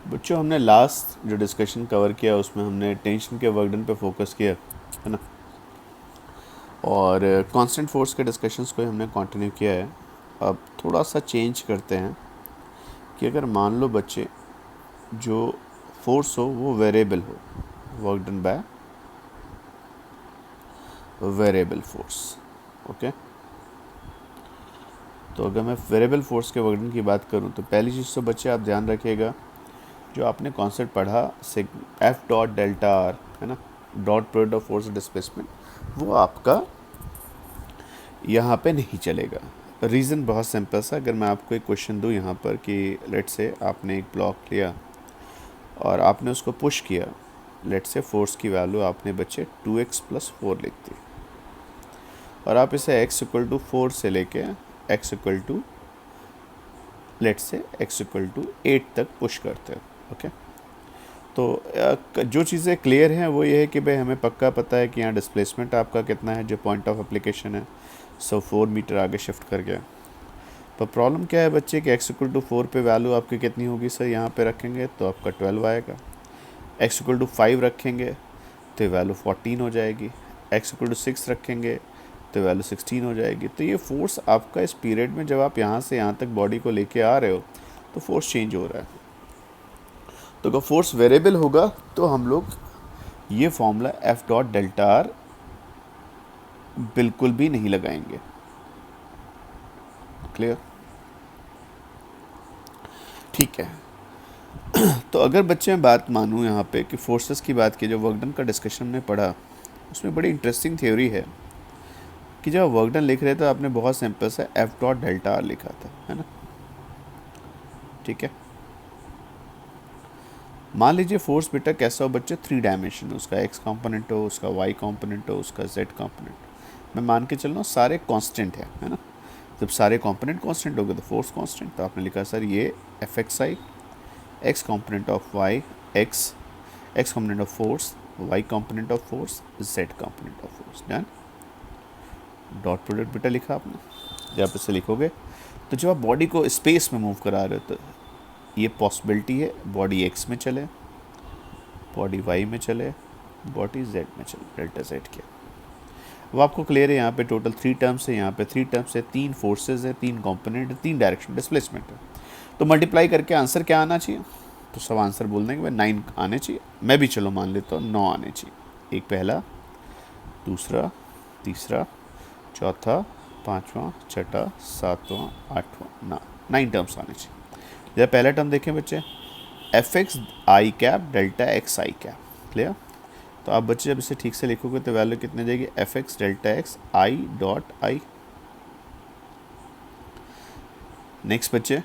बच्चों, हमने लास्ट जो डिस्कशन कवर किया उसमें हमने टेंशन के वर्क डन पे फोकस किया है ना, और कांस्टेंट फोर्स के डिस्कशंस को हमने कंटिन्यू किया है। अब थोड़ा सा चेंज करते हैं कि अगर मान लो बच्चे जो फोर्स हो वो वेरिएबल हो, work done by variable force. Okay, तो अगर मैं वेरिएबल फोर्स के वर्क डन की बात करूं तो पहली चीज़ तो बच्चे आप ध्यान रखिएगा, जो आपने कॉन्सेप्ट पढ़ा एफ डॉट डेल्टा आर है ना, dot product of force displacement, वो आपका यहाँ पे नहीं चलेगा। रीज़न बहुत सिंपल सा, अगर मैं आपको एक क्वेश्चन दूँ यहाँ पर कि लेट से आपने एक ब्लॉक लिया और आपने उसको पुश किया, लेट से फोर्स की वैल्यू आपने बच्चे 2x + 4 लिख दी, और आप इसे x = 4 से लेके x = लेट से x = 8 तक पुश करते हो। ओके, तो जो चीज़ें क्लियर हैं वो ये है कि भाई हमें पक्का पता है कि यहाँ डिस्प्लेसमेंट आपका कितना है, जो पॉइंट ऑफ एप्लीकेशन है 4 मीटर आगे शिफ्ट कर गया। पर प्रॉब्लम क्या है बच्चे कि x = 4 पे वैल्यू आपकी कितनी होगी सर, यहाँ पे रखेंगे तो आपका 12 आएगा, x = 5 रखेंगे तो वैल्यू 14 हो जाएगी, x = 6 रखेंगे तो वैल्यू 16 हो जाएगी। तो ये फोर्स आपका इस पीरियड में जब आप यहाँ से यहाँ तक बॉडी को लेके आ रहे हो तो फोर्स चेंज हो रहा है। तो अगर फोर्स वेरिएबल होगा तो हम लोग ये formula F dot delta R बिल्कुल भी नहीं लगाएंगे। क्लियर? ठीक है। तो अगर बच्चे मैं बात मानूँ यहाँ पे कि फोर्सेस की बात की, जो वर्क डन का डिस्कशन हमने पढ़ा उसमें बड़ी इंटरेस्टिंग थ्योरी है कि जब वर्क डन लिख रहे थे तो आपने बहुत सिंपल सा एफ डॉट डेल्टा आर लिखा था, है ना। ठीक है, मान लीजिए फोर्स बेटा कैसा हो बच्चे, 3 डायमेंशन, उसका एक्स कंपोनेंट हो, उसका वाई कंपोनेंट हो, उसका जेड कंपोनेंट। मैं मान के चल रहा हूँ सारे कांस्टेंट है ना। जब सारे कंपोनेंट कांस्टेंट हो गए तो फोर्स कांस्टेंट, तो आपने लिखा सर ये F X I, X component of Y X, X component of force, Y component of force, Z component of force. Done. Dot product बेटा लिखा आपने, जब आप इसे लिखोगे तो जब आप बॉडी को स्पेस में मूव करा रहे हो तो ये पॉसिबिलिटी है बॉडी एक्स में चले, बॉडी वाई में चले, बॉडी जेड में चले, डेल्टा जेड के। वो आपको क्लियर है, यहाँ पे टोटल 3 टर्म्स है, यहाँ पे 3 टर्म्स है, 3 फोर्सेज है, 3 कंपोनेंट है, 3 डायरेक्शन डिस्प्लेसमेंट है। तो मल्टीप्लाई करके आंसर क्या आना चाहिए, तो सब आंसर बोल देंगे भाई 9 आने चाहिए। मैं भी चलो मान लेता हूँ 9 आने चाहिए। एक पहला, दूसरा, तीसरा, चौथा, पाँचवा, छठा, सातवां, आठवां, 9 टर्म्स आने चाहिए। जब पहला टर्म देखें बच्चे, एफ एक्स आई कैप डेल्टा एक्स आई कैप। क्लियर? तो आप बच्चे जब इसे ठीक से लिखोगे तो वैल्यू कितने जाएगी, F X delta X I dot I. Next बच्चे,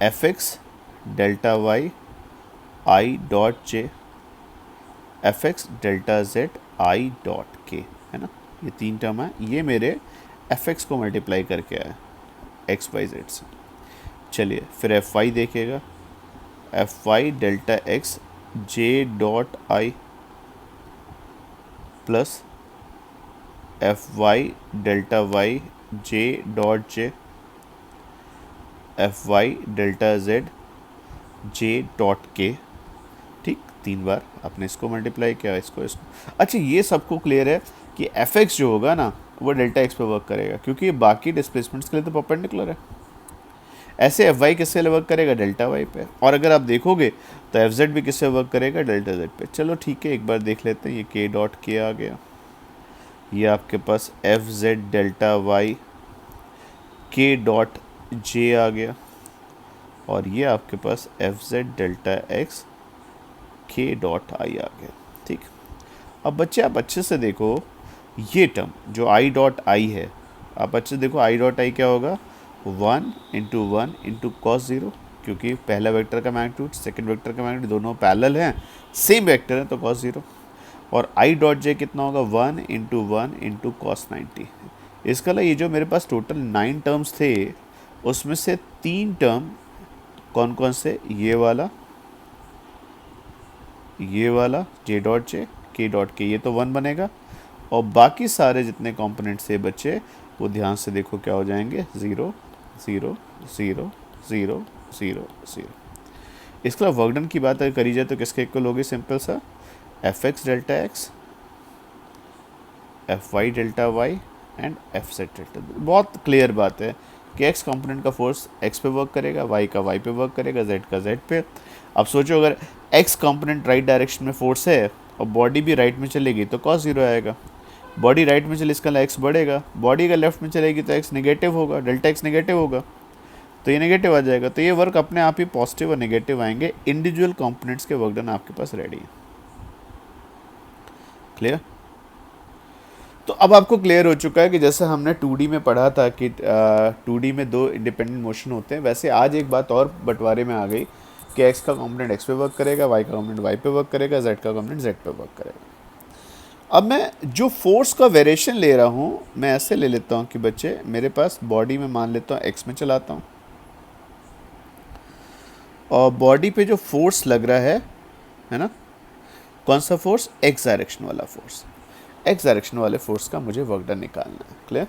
F X delta Y I dot J, F X delta Z I dot K, है ना। ये 3 टर्म है, ये मेरे एफ एक्स को मल्टीप्लाई करके आया एक्स वाई जेड से। चलिए फिर एफ वाई देखिएगा, F Y delta X J dot I plus F Y delta Y J dot J, F Y delta Z J dot K. ठीक, 3 बार आपने इसको मल्टीप्लाई किया, इसको। अच्छा, ये सबको क्लियर है कि एफ एक्स जो होगा ना वो डेल्टा एक्स पे वर्क करेगा, क्योंकि ये बाकी डिस्प्लेसमेंट्स के लिए तो परपेंडिकुलर है। ऐसे एफ वाई किससे वर्क करेगा, डेल्टा वाई पे। और अगर आप देखोगे तो एफ जेड भी किससे वर्क करेगा, डेल्टा जेड पे। चलो ठीक है, एक बार देख लेते हैं। ये के डॉट के आ गया, ये आपके पास एफ जेड डेल्टा वाई के डॉट जे आ गया, और ये आपके पास एफ जेड डेल्टा एक्स के डॉट आई आ गया। ठीक, अब बच्चे आप अच्छे से देखो, ये टर्म जो आई डॉट आई है, आप अच्छे देखो आई डॉट आई क्या होगा, 1 × 1 × cos 0, क्योंकि पहला वेक्टर का मैग्नीट्यूड सेकंड वेक्टर का मैग्नीट्यूड दोनों पैरेलल हैं, सेम वेक्टर है, तो cos 0। और आई डॉट जे कितना होगा, 1 × 1 × cos 90। इसका मतलब ये जो मेरे पास टोटल 9 टर्म्स थे उसमें से 3 टर्म कौन कौन से, ये वाला जे डॉट जे, के डॉट के, ये तो 1 बनेगा, और बाकी सारे जितने कंपोनेंट्स थे बच्चे वो ध्यान से देखो क्या हो जाएंगे, 0 0 0 0 0 0। इसके अलावा वर्क डन की बात अगर करी जाए तो किसके इक्वल होगी, सिंपल सा F X delta X, F Y delta Y and F Z delta. बहुत क्लियर बात है कि एक्स कंपोनेंट का फोर्स एक्स पे वर्क करेगा, वाई का वाई पे वर्क करेगा, जेड का जेड पे। अब सोचो अगर एक्स कंपोनेंट राइट डायरेक्शन में फोर्स है और बॉडी भी राइट में चलेगी तो कॉस जीरो आएगा। बॉडी राइट में चले इसका एक्स बढ़ेगा, बॉडी का लेफ्ट में चलेगी तो एक्स नेगेटिव होगा, डेल्टा एक्स नेगेटिव होगा तो ये नेगेटिव आ जाएगा। तो ये वर्क अपने आप ही पॉजिटिव और नेगेटिव आएंगे। इंडिविजुअल कंपोनेंट्स के वर्क डन आपके पास रेडी है। क्लियर? तो अब आपको क्लियर हो चुका है कि जैसे हमने 2D में पढ़ा था कि 2D में दो इंडिपेंडेंट मोशन होते हैं, वैसे आज एक बात और बंटवारे में आ गई कि एक्स का कंपोनेंट एक्स पे वर्क करेगा, वाई का कंपोनेंट वाई पे वर्क करेगा, जेड का कंपोनेंट जेड पे वर्क करेगा। अब मैं जो फोर्स का वेरिएशन ले रहा हूँ मैं ऐसे ले लेता हूँ कि बच्चे मेरे पास बॉडी में मान लेता हूँ एक्स में चलाता हूँ और बॉडी पे जो फोर्स लग रहा है ना, कौन सा फोर्स, एक्स डायरेक्शन वाला फोर्स। एक्स डायरेक्शन वाले फोर्स का मुझे वर्क डन निकालना है। क्लियर?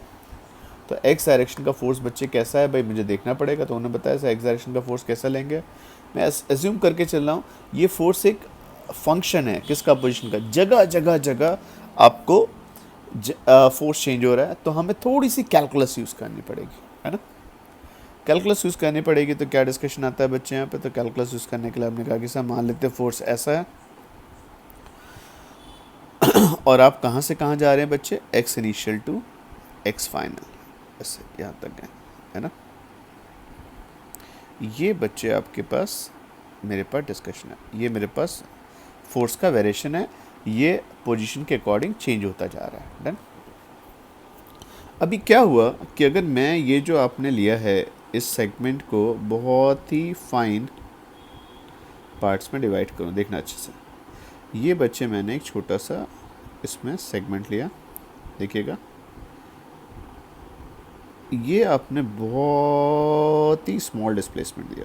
तो एक्स डायरेक्शन का फोर्स बच्चे कैसा है भाई मुझे देखना पड़ेगा। तो उन्होंने बताया एक्स डायरेक्शन का फोर्स कैसा लेंगे, मैं एज्यूम करके चल रहा हूँ ये फोर्स एक फंक्शन है किसका, पोजीशन का। जगह जगह जगह आपको फोर्स चेंज हो रहा है तो हमें थोड़ी सी कैलकुलस यूज़ करनी पड़ेगी, है ना। कैलकुलस यूज़ करनी पड़ेगी तो क्या डिस्कशन आता है बच्चे यहाँ पे। तो कैलकुलस यूज़ करने के लिए आपने कहा कि सर मान लेते हैं फोर्स ऐसा है और आप कहाँ से कहाँ जा रहे हैं बच्चे, X initial to X final, ऐसे यहाँ तक गए, है ना। ये बच्चे आपके पास मेरे पास डिस्कशन है, ये मेरे पास फोर्स का वेरिएशन है, ये पोजीशन के अकॉर्डिंग चेंज होता जा रहा है। डन। अभी क्या हुआ कि अगर मैं ये जो आपने लिया है इस सेगमेंट को बहुत ही फाइन पार्ट्स में डिवाइड करूँ, देखना अच्छे से। ये बच्चे मैंने एक छोटा सा इसमें सेगमेंट लिया, देखिएगा ये आपने बहुत ही स्मॉल डिस्प्लेसमेंट दिया।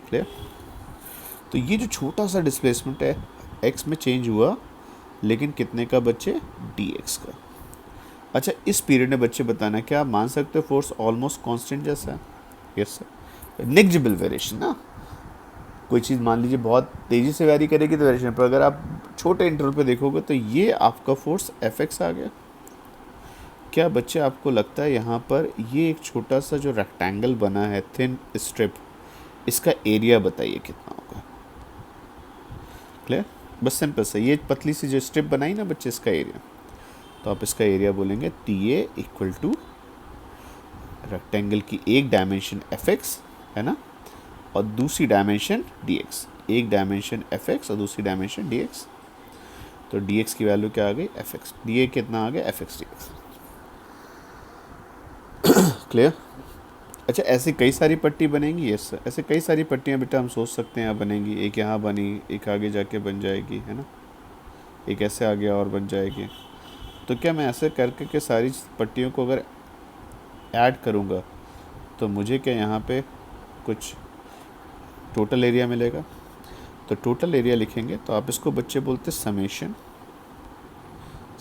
क्लियर? तो ये जो छोटा सा डिस्प्लेसमेंट है एक्स में चेंज हुआ लेकिन कितने का बच्चे, डी एक्स का। अच्छा इस पीरियड में बच्चे बताना क्या आप मान सकते हो फोर्स ऑलमोस्ट कांस्टेंट जैसा है। यस सर, नेग्लिजिबल वेरिएशन ना, कोई चीज़ मान लीजिए बहुत तेज़ी से वेरी करेगी तो वेरिएशन, पर अगर आप छोटे इंटरवल पे देखोगे तो ये आपका फोर्स एफ एक्स आ गया। क्या बच्चे आपको लगता है यहाँ पर ये एक छोटा सा जो रेक्टेंगल बना है थिन स्ट्रिप, इसका एरिया बताइए कितना होगा। क्लियर? बस सिंपल सा ये पतली सी जो स्ट्रिप बनाई ना बच्चे, इसका एरिया, तो आप इसका एरिया बोलेंगे T A equal to rectangle की एक डायमेंशन एफ एक्स, है ना, और दूसरी डायमेंशन डी एक्स। एक डायमेंशन एफ एक्स और दूसरी डायमेंशन डी एक्स। तो डी एक्स की वैल्यू क्या आ गई, एफ एक्स, डी ए कितना आ गया, F x D x. Clear? अच्छा ऐसे कई सारी पट्टी बनेंगी, यस सर, ऐसे कई सारी पट्टियाँ बेटा हम सोच सकते हैं यहाँ बनेंगी। एक यहाँ बनी, एक आगे जाके बन जाएगी, है ना, एक ऐसे आगे और बन जाएगी। तो क्या मैं ऐसे करके के सारी पट्टियों को अगर ऐड करूँगा तो मुझे क्या यहाँ पे कुछ टोटल एरिया मिलेगा। तो टोटल एरिया लिखेंगे तो आप इसको बच्चे बोलते हैं समेशन,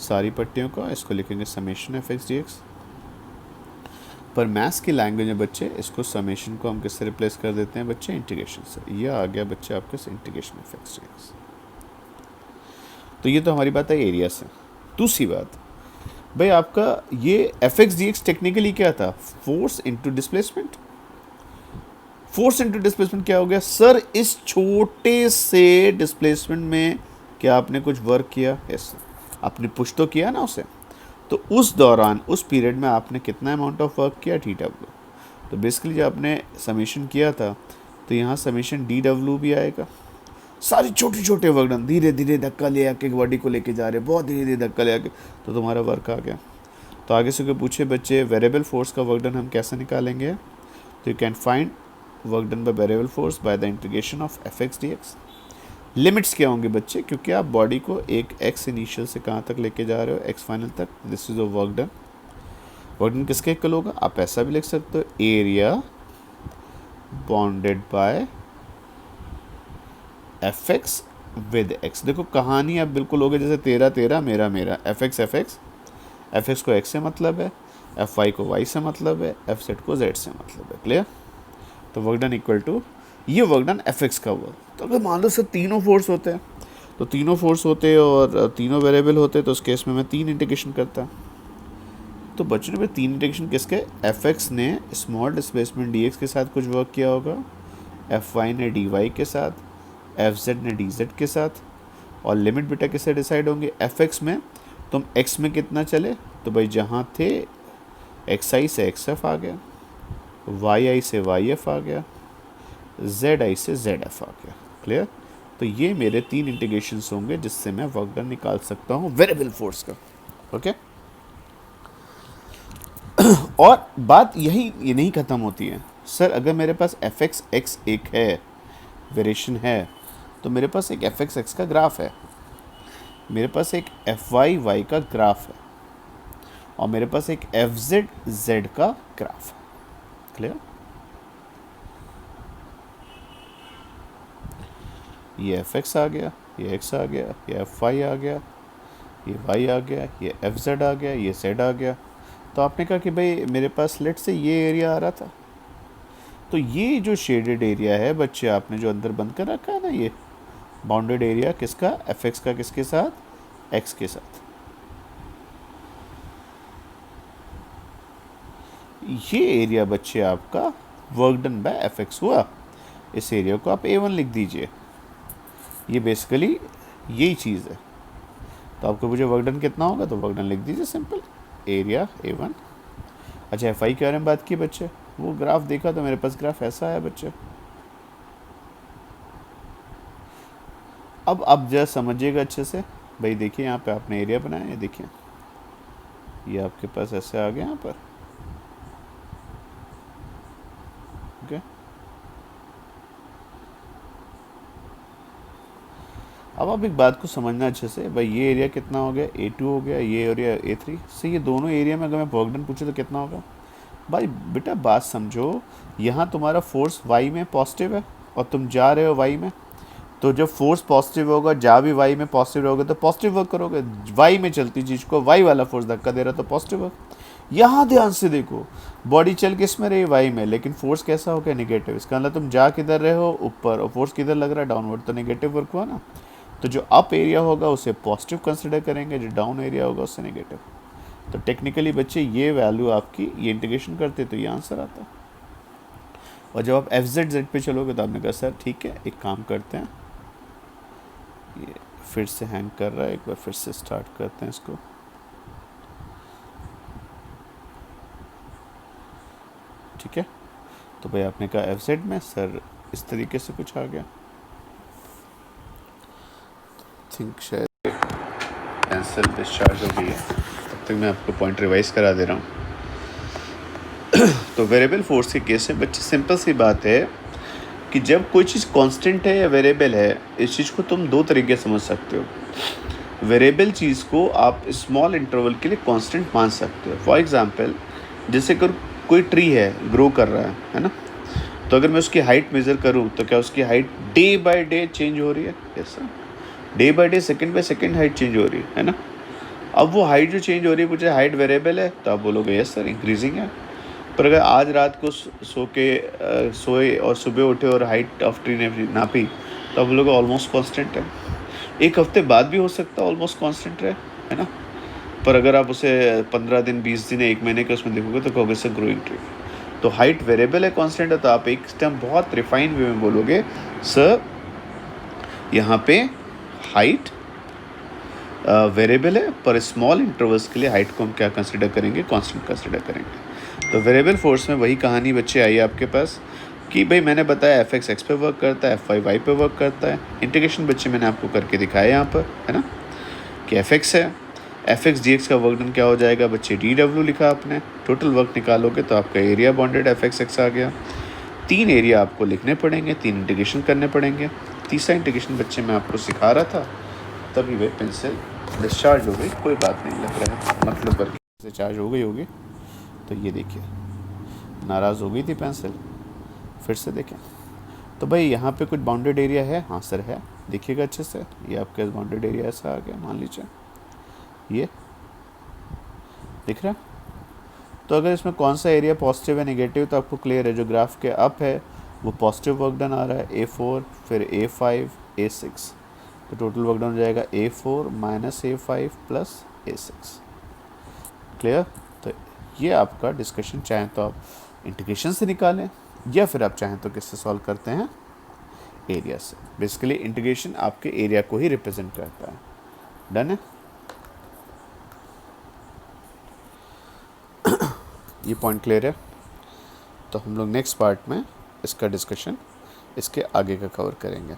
सारी पट्टियों का इसको लिखेंगे summation F x D x. पर मैथ्स की लैंग्वेज में बच्चे इसको समेशन को हम किससे रिप्लेस कर देते हैं बच्चे, इंटीग्रेशन से। यह आ गया बच्चे आपके integration F x D X. तो ये तो हमारी बात है एरिया से। दूसरी बात भाई आपका ये F x D x technically क्या था, force into displacement. Force into displacement क्या हो गया सर, इस छोटे से डिस्प्लेसमेंट में क्या आपने कुछ वर्क किया, यस आपने पुश तो किया ना उसे, तो उस दौरान उस पीरियड में आपने कितना अमाउंट ऑफ वर्क किया, टी डब्ल्यू। तो बेसिकली जब आपने समेशन किया था तो यहाँ समेशन डी डब्ल्यू भी आएगा। सारे छोटे छोटे वर्क डन, धीरे धीरे धक्का ले आके बॉडी को लेके जा रहे, बहुत धीरे धीरे धक्का ले आके, तो तुम्हारा वर्क आ गया। तो आगे से कोई पूछे बच्चे वेरिएबल फोर्स का वर्क डन हम कैसे निकालेंगे, तो you can find work done by variable force by the integration of F x D x. Limits क्या होंगे बच्चे, क्योंकि आप बॉडी को एक एक्स इनिशियल से कहाँ तक लेके जा रहे हो, एक्स फाइनल तक। This is a work done. Work done किसके इक्वल होगा, आप ऐसा भी लिख सकते हो, area bounded by F x with x. देखो कहानी अब बिल्कुल हो गई जैसे तेरा तेरा मेरा मेरा, F x F x, F x को एक्स से मतलब है, एफ वाई को वाई से मतलब है, एफ सेट को जेड से मतलब है। क्लियर? तो वर्क डन इक्वल टू ये वर्क डन एफ एक्स का हुआ। तो अगर मान लो सर तीनों फोर्स होते हैं, तो तीनों फोर्स होते हैं और तीनों वेरिएबल होते हैं, तो उस केस में मैं 3 इंटीग्रेशन करता। तो बच्चों में 3 इंटीग्रेशन किसके, एफ एक्स ने स्मॉल डिस्प्लेसमेंट डी एक्स के साथ कुछ वर्क किया होगा, एफ वाई ने डी वाई के साथ, एफ जेड ने डी जेड के साथ, और लिमिट बेटा किससे डिसाइड होंगे, एफ एक्स में तुम एक्स में कितना चले, तो भाई जहाँ थे एक्स आई से एक्स एफ आ गया, वाई आई से वाई एफ आ गया, जेड आई से जेड एफ आ गया। क्लियर। तो ये मेरे 3 इंटीग्रेशंस होंगे जिससे मैं वर्क डन निकाल सकता हूँ वेरिएबल फोर्स का। ओके। और बात यही ये नहीं ख़त्म होती है सर, अगर मेरे पास एफ एक्स एक्स एक है, वेरिएशन है, तो मेरे पास एक एफ एक्स एक्स का ग्राफ है, मेरे पास एक एफ वाई वाई का ग्राफ है, और मेरे पास एक एफ जेड जेड का ग्राफ है। क्लियर। ये एफ एक्स आ गया, ये एक्स आ गया, ये एफ वाई आ गया, ये वाई आ गया, ये एफ जेड आ गया, ये जेड आ गया। तो आपने कहा कि भाई मेरे पास लेट से ये एरिया आ रहा था, तो ये जो शेडेड एरिया है बच्चे आपने जो अंदर बंद कर रखा है ना, ये बाउंडेड एरिया किसका, एफ एक्स का किसके साथ, एक्स के साथ। ये एरिया बच्चे आपका work done by F x हुआ। इस एरिया को आप A1 लिख दीजिए। ये बेसिकली यही चीज़ है। तो आपको मुझे वर्क डन कितना होगा, तो वर्क डन लिख दीजिए सिंपल, एरिया A1। अच्छा एफ आई के बारे में बात की बच्चे, वो ग्राफ देखा तो मेरे पास ग्राफ ऐसा है बच्चे। अब आप जरा समझिएगा अच्छे से। भाई देखिए यहाँ पे आपने एरिया बनाया है, देखिए ये आपके पास ऐसे आ गया यहाँ पर। ओके। अब आप एक बात को समझना अच्छे से, भाई ये एरिया कितना हो गया, A2 हो गया, ये एरिया A3 से, ये दोनों एरिया में अगर मैं वर्क डन पूछूँ तो कितना होगा। भाई बेटा बात समझो, यहाँ तुम्हारा फोर्स y में पॉजिटिव है और तुम जा रहे हो y में, तो जब फोर्स पॉजिटिव होगा, जा भी y में पॉजिटिव रहोगे तो पॉजिटिव वर्क करोगे। y में चलती चीज़ को y वाला फोर्स धक्का दे रहा तो पॉजिटिव वर्क। यहाँ ध्यान से देखो, बॉडी चल किस में रही, y में, लेकिन फोर्स कैसा हो गया, नेगेटिव। इसका मतलब तुम जा किधर रहे हो, ऊपर, और फोर्स किधर लग रहा है, डाउनवर्ड, तो नेगेटिव वर्क हुआ ना। तो जो अप एरिया होगा उसे पॉजिटिव कंसिडर करेंगे, जो डाउन एरिया होगा उससे नेगेटिव। तो टेक्निकली बच्चे ये वैल्यू आपकी, ये इंटीग्रेशन करते तो ये आंसर आता। और जब आप एफ जेड जेड पे चलोगे तो आपने कहा सर ठीक है एक काम करते हैं, ये फिर से हैंग कर रहा है, एक बार फिर से स्टार्ट करते हैं इसको। ठीक है। तो भाई आपने कहा एफ जेड में सर इस तरीके से कुछ आ गया, थिंक शायद पेंसिल डिस्चार्ज हो गई है, तब तक मैं आपको पॉइंट रिवाइज करा दे रहा हूँ। तो वेरिएबल फोर्स के केस में बच्चे सिंपल सी बात है कि जब कोई चीज़ कांस्टेंट है या वेरिएबल है, इस चीज़ को तुम दो तरीके समझ सकते हो। वेरिएबल चीज़ को आप स्मॉल इंटरवल के लिए कांस्टेंट मान सकते हो। फॉर एग्जांपल जैसे कोई ट्री है, ग्रो कर रहा है ना, तो अगर मैं उसकी हाइट मेज़र करूँ तो क्या उसकी height day by day change हो रही है, yes sir, day by day, second by second height change हो रही है ना। अब वो हाइट जो चेंज हो रही है, कुछ हाइट वेरिएबल है, तो आप बोलोगे यस सर इंक्रीजिंग है। पर अगर आज रात को सोए और सुबह उठे और हाइट ऑफ ट्री ने नापी, तो आप बोलोगे ऑलमोस्ट कांस्टेंट है। एक हफ्ते बाद भी हो सकता है ऑलमोस्ट कांस्टेंट रहे, है ना। पर अगर आप उसे 15 दिन 20 दिन 1 महीने के उसमें देखोगे तो कहोगे सर ग्रोइंग ट्री। तो हाइट वेरिएबल है, कांस्टेंट है, तो आप एक स्टेम बहुत रिफाइंड वे में बोलोगे सर यहाँ पे हाइट वेरिएबल है, पर स्मॉल इंटरवल्स के लिए हाइट को हम क्या कंसिडर करेंगे, कांस्टेंट कंसिडर करेंगे। तो वेरिएबल फोर्स में वही कहानी बच्चे आई आपके पास कि भाई मैंने बताया एफ एक्स एक्स पे वर्क करता है, एफ वाई वाई पे वर्क करता है। इंटीग्रेशन बच्चे मैंने आपको करके दिखाया यहाँ पर, है ना, कि एफ एक्स है, एफ एक्स डी एक्स का वर्क डन क्या हो जाएगा बच्चे, डी डब्ल्यू लिखा आपने। टोटल वर्क निकालोगे तो आपका area bonded F X X आ गया। 3 एरिया आपको लिखने पड़ेंगे, 3 इंटीग्रेशन करने पड़ेंगे। तीसरा इंटीग्रेशन बच्चे मैं आपको सिखा रहा था, तभी वह पेंसिल डिस्चार्ज हो गई। कोई बात नहीं, लग रहा है मतलब वर्क से चार्ज हो गई होगी। तो ये देखिए नाराज़ हो गई थी पेंसिल, फिर से देखें। तो भाई यहाँ पे कुछ बाउंडेड एरिया है, हाँ सर है, देखिएगा अच्छे से। ये आपका बाउंडेड एरिया ऐसा आ गया, मान लीजिए ये दिख रहा है। तो अगर इसमें कौन सा एरिया पॉजिटिव है नेगेटिव, तो आपको क्लियर है। जो ग्राफ के अप है वो पॉजिटिव वर्क डन आ रहा है A4, फिर A5, A6, तो टोटल वर्क डन हो जाएगा A4 minus A5 plus A6। Clear? तो ये आपका डिस्कशन, चाहें तो आप इंटीग्रेशन से निकालें या फिर आप चाहें तो किससे सॉल्व करते हैं, एरिया से। बेसिकली इंटीग्रेशन आपके एरिया को ही रिप्रेजेंट करता है। डन है? ये पॉइंट क्लियर है? तो हम लोग नेक्स्ट पार्ट में इसका डिस्कशन इसके आगे का कवर करेंगे।